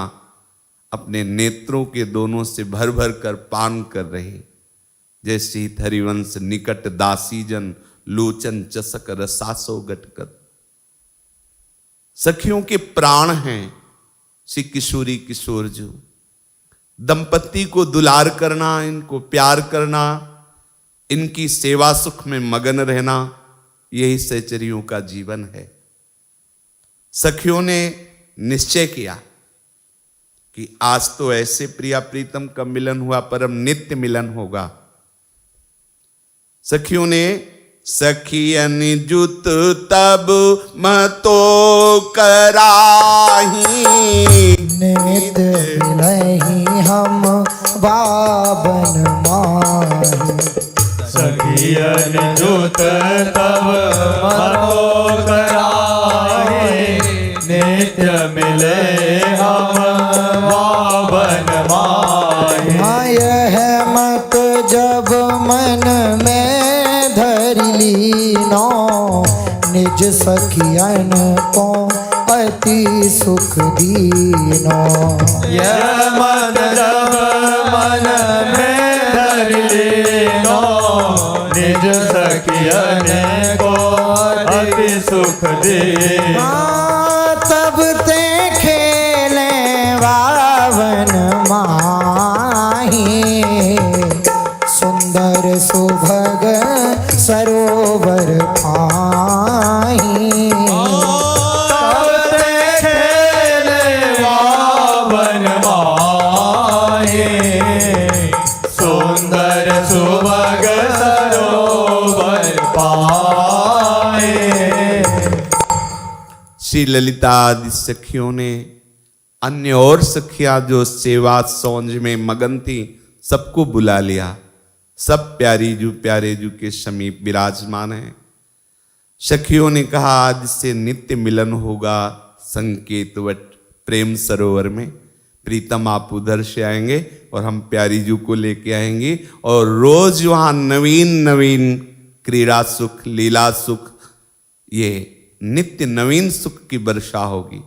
अपने नेत्रों के दोनों से भर भर कर पान कर रहे। जैसे हरिवंश निकट दासीजन लोचन चसक रसासो गटकर। सखियों के प्राण हैं श्री किशोरी किशोरजू। दंपति को दुलार करना, इनको प्यार करना, इनकी सेवा सुख में मगन रहना, यही सहचरियों का जीवन है। सखियों ने निश्चय किया कि आज तो ऐसे प्रिया प्रीतम का मिलन हुआ, परम नित्य मिलन होगा। सखियों ने सखियन जुत तब मतो कराही, निमित मिलहि हम बाबन माही। सखियन जुत तब मतो कराही, नित्य मिले हम बाबन माही। यह मत जब मन में धरि लीनो, निज सखियन को अति सुख दीनो। यह मन जब मन में धर लीनो, निज सखियन को अति सुख दीनो। तब ते खेले बावन माही, सुंदर सुभग सरोवर पाही। तब ते खेले बावन माही, सुंदर सुभग सरोवर पाए। श्री ललिता आदि सखियों ने अन्य और सखियां जो सेवा सौंज में मगन थी सबको बुला लिया। सब प्यारेजू के समीप विराजमान हैं। सखियों ने कहा आज से नित्य मिलन होगा संकेतवट प्रेम सरोवर में। प्रीतम आप उधर से आएंगे और हम प्यारीजू को लेके आएंगे और रोज वहां नवीन नवीन क्रीड़ा सुख लीला सुख ये नित्य नवीन सुख की वर्षा होगी।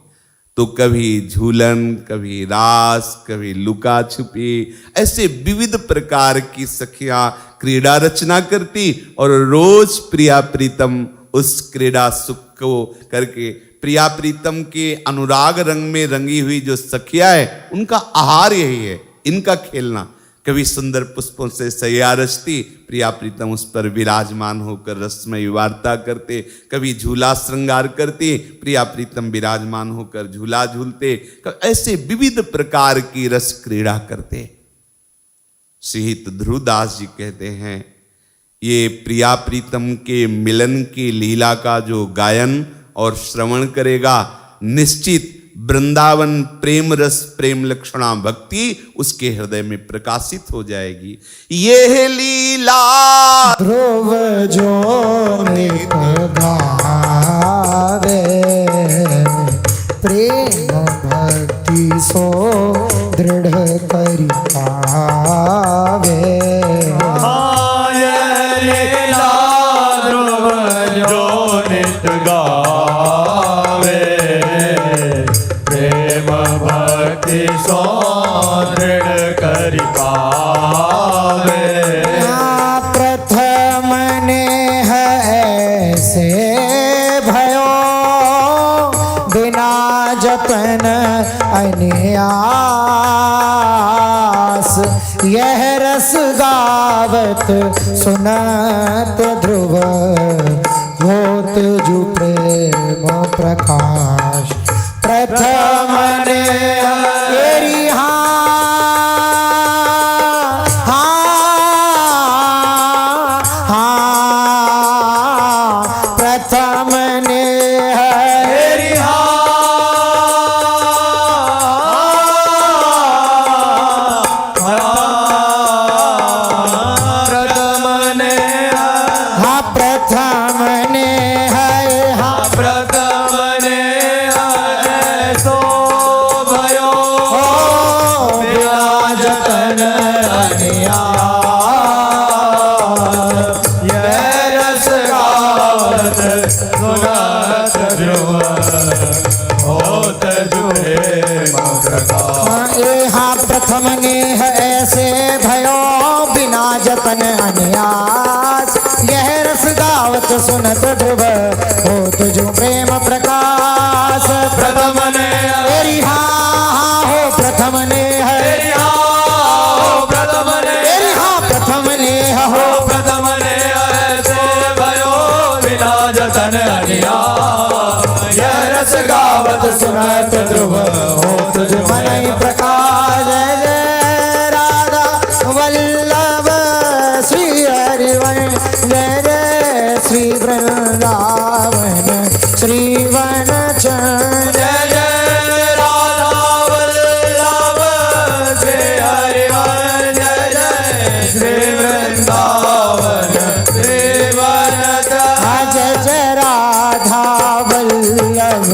तो कभी झूलन, कभी रास, कभी लुका छुपी, ऐसे विविध प्रकार की सखियां क्रीड़ा रचना करती और रोज प्रिया प्रीतम उस क्रीड़ा सुख को करके प्रिया प्रीतम के अनुराग रंग में रंगी हुई जो सखियां है उनका आहार यही है, इनका खेलना। कभी सुंदर पुष्पों से सैया रचती, प्रिया प्रीतम उस पर विराजमान होकर रसमयी वार्ता करते। कभी झूला श्रृंगार करते, प्रिया प्रीतम विराजमान होकर झूला झूलते। ऐसे विविध प्रकार की रस क्रीड़ा करते। श्रीहित ध्रुवदास जी कहते हैं ये प्रिया प्रीतम के मिलन की लीला का जो गायन और श्रवण करेगा, निश्चित वृंदावन प्रेम रस प्रेम लक्षणा भक्ति उसके हृदय में प्रकाशित हो जाएगी। ये लीला ध्रुव जो नित गावे, प्रेम भक्ति सो दृढ़ करि पावे। जो नित गावे, प्रेम भक्ति सो दृढ़ करि पावे। प्रथम ने ऐसे भयो, बिना जतन अन्यास। यह रस गावत सुनत ध्रुव, होत जु प्रेम प्रकाश। प्रथम ने तेरी प्रथम ने तेरी प्रथम ने प्रथम ने प्रथम ने सो भयो, बिना जतन अन्यास। यह रस गावत सुनत ध्रुव, होत जु प्रेम प्रकाश। यहाँ प्रथम ने ऐसे भयो, बिना जतन अन्यास। यह रस गावत सुनत ध्रुव, होत जो प्रेम प्रकाश। प्रथम ने तेरी हाँ हो प्रथम ने तेरी हो, प्रथम ने तेरी हाँ प्रथम ने हो। प्रथम ने ऐसे भयो, बिना जतन अन्यास। यह रस गावत सुनत ध्रुव, होत जो मनई प्रकाश। जय जय राधा वल्लभ श्री हरिवन, जय जय श्री वृंदावन श्री वन चंद। जय जय राधा वल्लभ श्री हरिवन, जय जय श्री वृंदावन श्री वनचंद। जय जय राधा वल्लभ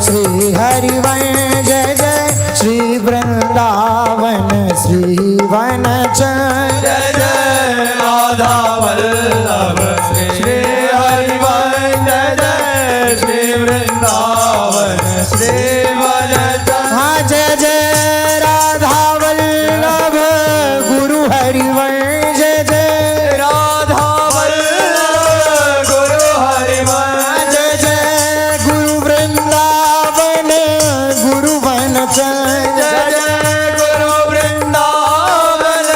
श्री हरिवन, जय जय श्री वृंदावन श्री वन चंद। जय जय राधा वल्लभ श्री हरिवन, जय जय श्री वृंदावन श्री वनचंद। जय जय राधा वल्लभ गुरु हरिवन, जय जय राधा वल्लभ गुरु हरिवन, जय जय गुरु वृंदावन गुरु वन चंद। जय जय गुरु वृंदावन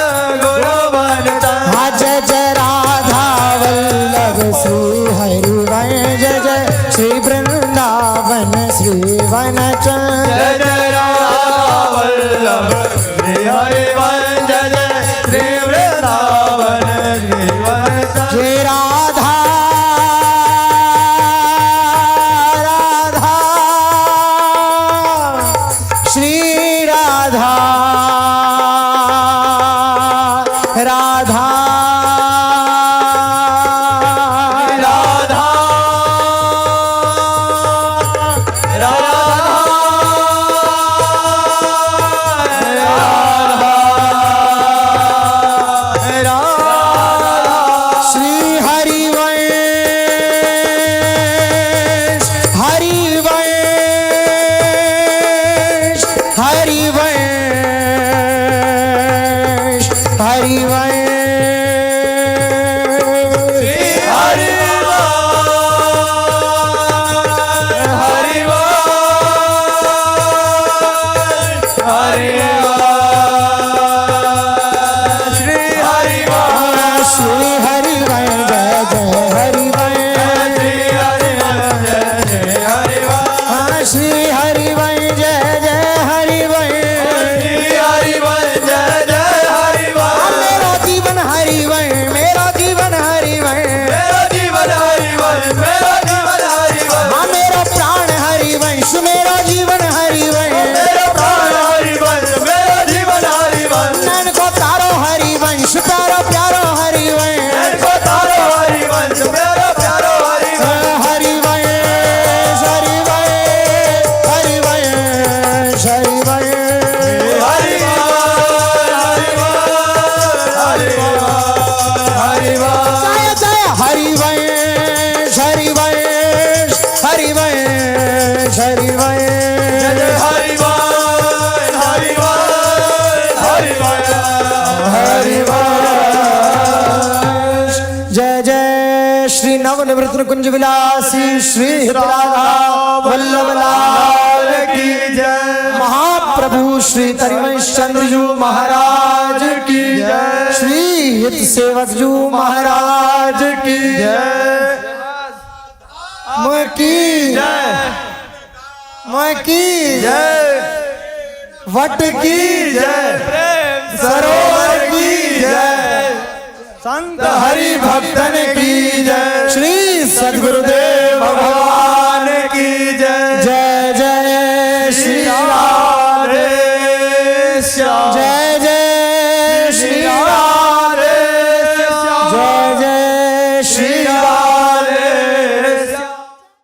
गुरु वनचंद। जय जय राधा वल्लभ श्री हरिवन, जय जय श्री वृंदावन श्री वन चंद। जय जय राधा वल्लभ श्री हरिवन, जय जय श्री वृंदावन श्री वनचंद। जय राधा राधा श्री राधा राधा राधा राधा हरिवंश मेरा जीवन हरिवंश मेरा प्राण हरिवंश मेरा जीवन हरिवंश नैन को तारो हरिवंश प्यारो प्यारो हरिवंश नैन को तारो हरिवंश मेरा प्यारो हरिवंश हरिवंश हरिवंश हरिवंश हरिवंश जय जय हरिवंश हरिवंश हरिवंश हरिवंश जय जय श्री नवनिवृत्त कुंज विलासी श्री राधा वल्लभ लाल की जय महाप्रभु श्री हरिवंश चंद्र जी महाराज की जय श्री हित सेवक जी महाराज की जय मैं की जय वट की जय सरोवर की जय संत हरि भक्तन की जय श्री सद्गुरुदेव भगवान की जय जय जय श्री राधे श्याम जय